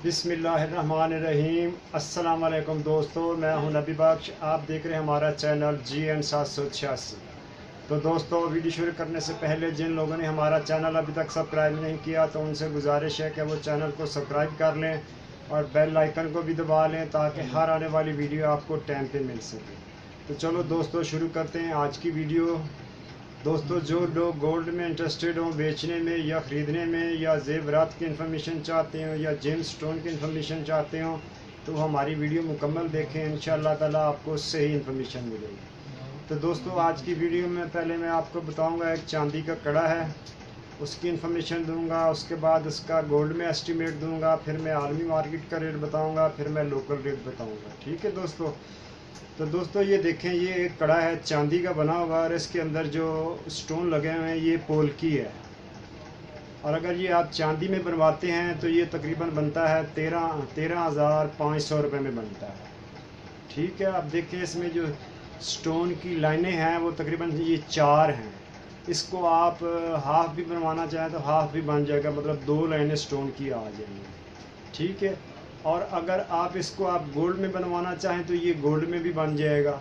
बिस्मिल्लाहिर्रहमानिर्रहीम। अस्सलाम वालेकुम दोस्तों, मैं हूं नबी बख्श। आप देख रहे हैं हमारा चैनल GN 786। तो दोस्तों, वीडियो शुरू करने से पहले जिन लोगों ने हमारा चैनल अभी तक सब्सक्राइब नहीं किया तो उनसे गुजारिश है कि वो चैनल को सब्सक्राइब कर लें और बेल आइकन को भी दबा लें ताकि हर आने वाली वीडियो आपको टाइम पे मिल सके। तो चलो दोस्तों, शुरू करते हैं आज की वीडियो। दोस्तों, जो लोग गोल्ड में इंटरेस्टेड हों, बेचने में या ख़रीदने में, या ज़ेवरात की इन्फॉर्मेशन चाहते हो या जेम स्टोन की इन्फॉर्मेशन चाहते हो, तो हमारी वीडियो मुकम्मल देखें। इंशाअल्लाह ताला आपको सही इन्फॉर्मेशन मिलेगी। तो दोस्तों, आज की वीडियो में पहले मैं आपको बताऊंगा एक चांदी का कड़ा है, उसकी इन्फॉर्मेशन दूंगा। उसके बाद उसका गोल्ड में एस्टीमेट दूंगा। फिर मैं आलमी मार्केट का रेट बताऊँगा। फिर मैं लोकल रेट बताऊँगा। ठीक है दोस्तों। तो दोस्तों, ये देखें, ये एक कड़ा है, चांदी का बना हुआ और इसके अंदर जो स्टोन लगे हुए हैं ये पोल्की है। और अगर ये आप चांदी में बनवाते हैं तो ये तकरीबन बनता है 13,500 रुपये में बनता है। ठीक है, अब देखें, इसमें जो स्टोन की लाइनें हैं वो तकरीबन ये 4 हैं। इसको आप हाफ भी बनवाना चाहें तो हाफ भी बन जाएगा, मतलब 2 लाइनें स्टोन की आ जाएंगी। ठीक है। और अगर आप इसको गोल्ड में बनवाना चाहें तो ये गोल्ड में भी बन जाएगा।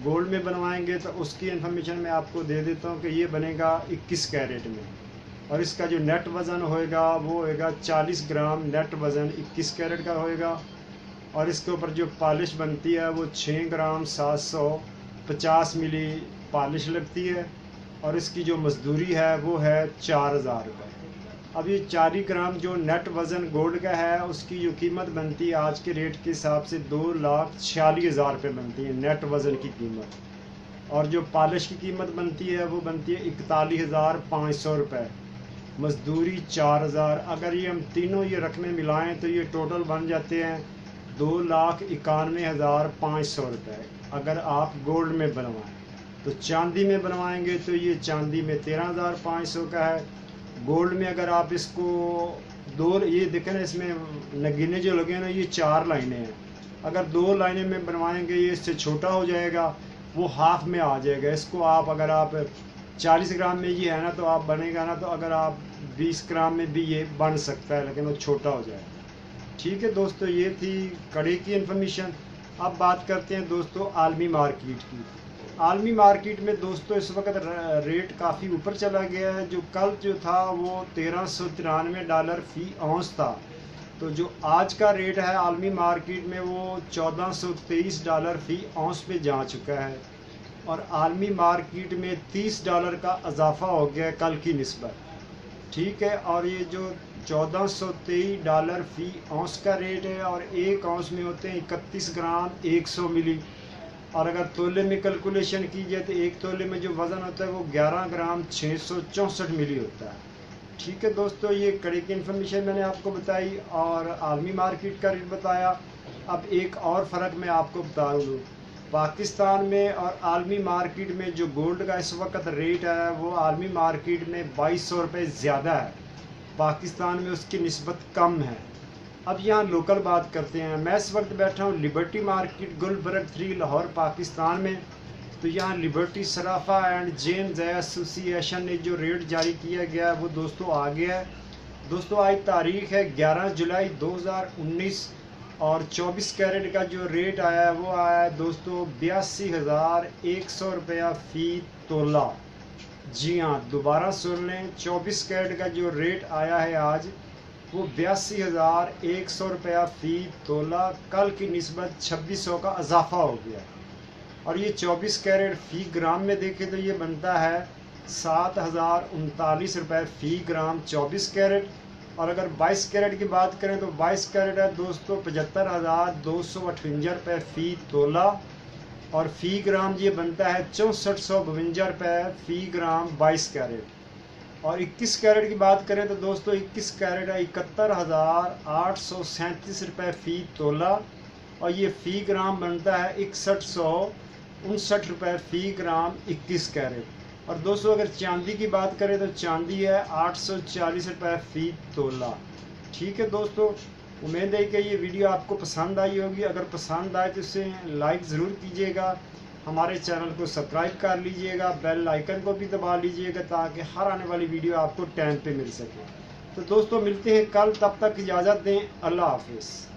गोल्ड में बनवाएंगे तो उसकी इन्फॉर्मेशन मैं आपको दे देता हूँ कि ये बनेगा 21 कैरेट में। और इसका जो नेट वज़न होएगा वो होएगा 40 ग्राम। नेट वज़न 21 कैरेट का होएगा। और इसके ऊपर जो पॉलिश बनती है वो 6 ग्राम 750 मिली पॉलिश लगती है। और इसकी जो मजदूरी है वो है 4,000 रुपये। अब ये 4 ग्राम जो नेट वज़न गोल्ड का है उसकी जो कीमत बनती है आज के रेट के हिसाब से 2,46,000 रुपये बनती है नेट वज़न की कीमत। और जो पॉलिश की कीमत बनती है वो बनती है 41,500 रुपये। मजदूरी 4,000। अगर ये हम तीनों ये रकमें मिलाएं तो ये टोटल बन जाते हैं 2,91,500 रुपये अगर आप गोल्ड में बनवाएं। तो चांदी में बनवाएंगे तो ये चांदी में 13,500 का है। गोल्ड में अगर आप इसको ये देखें ना, इसमें नगीने जो लगे हैं ना, ये 4 लाइनें हैं। अगर 2 लाइनें में बनवाएंगे ये इससे छोटा हो जाएगा, वो हाफ में आ जाएगा। इसको आप अगर आप 40 ग्राम में ये है ना तो आप बनेगा ना, तो अगर आप 20 ग्राम में भी ये बन सकता है, लेकिन वो छोटा हो जाएगा। ठीक है दोस्तों, ये थी कड़े की इन्फॉर्मेशन। अब बात करते हैं दोस्तों आलमी मार्केट की। आलमी मार्केट में दोस्तों इस वक्त रेट काफ़ी ऊपर चला गया है। जो कल जो था वो $1393 फ़ी औंस था। तो जो आज का रेट है आलमी मार्केट में वो $1423 फ़ी औंस पे जा चुका है। और आलमी मार्केट में $30 का इजाफा हो गया है कल की निस्बत। ठीक है। और ये जो $1423 फ़ी औंस का रेट है और 1 औंस में होते हैं 31 ग्राम 100 मिली। और अगर तोले में कैलकुलेशन की जाए तो 1 तोले में जो वज़न होता है वो 11 ग्राम 664 मिली होता है। ठीक है दोस्तों, ये कड़े की इन्फॉर्मेशन मैंने आपको बताई और आलमी मार्केट का रेट बताया। अब एक और फ़र्क मैं आपको बता दूँ, पाकिस्तान में और आलमी मार्केट में जो गोल्ड का इस वक्त रेट है वो आलमी मार्केट में 2200 रुपये ज़्यादा है, पाकिस्तान में उसकी निस्बत कम है। अब यहाँ लोकल बात करते हैं। मैं इस वक्त बैठा हूँ लिबर्टी मार्केट गुलबर्ग 3 लाहौर पाकिस्तान में। तो यहाँ लिबर्टी सराफा एंड जेम ज़या एसोसिएशन ने जो रेट जारी किया गया है वो दोस्तों आ गया है। दोस्तों, आज तारीख है 11 जुलाई 2019 और 24 कैरेट का जो रेट आया है वो आया है दोस्तों 82,100 रुपया फ़ी तोला। जी हाँ, दोबारा सुन लें, 24 कैरेट का जो रेट आया है आज वो 82,100 रुपया फ़ी तोला। कल की निस्बत 2600 का इजाफा हो गया। और ये 24 कैरेट फ़ी ग्राम में देखें तो ये बनता है 7,039 रुपये फ़ी ग्राम 24 कैरेट। और अगर 22 कैरेट की बात करें तो 22 कैरेट है दोस्तों 75,258 रुपये फ़ी तोला। और फ़ी ग्राम ये बनता है 6452 रुपये फ़ी ग्राम 22 कैरेट। और 21 कैरेट की बात करें तो दोस्तों 21 कैरेट है 71,837 रुपये फ़ी तोला। और ये फ़ी ग्राम बनता है 6159 रुपये फ़ी ग्राम 21 कैरेट। और दोस्तों अगर चांदी की बात करें तो चांदी है 840 रुपये फ़ी तोला। ठीक है दोस्तों, उम्मीद है कि ये वीडियो आपको पसंद आई होगी। अगर पसंद आए तो इसे लाइक ज़रूर कीजिएगा, हमारे चैनल को सब्सक्राइब कर लीजिएगा, बेल आइकन को भी दबा लीजिएगा ताकि हर आने वाली वीडियो आपको टाइम पे मिल सके। तो दोस्तों मिलते हैं कल, तब तक इजाज़त दें, अल्लाह हाफिज़।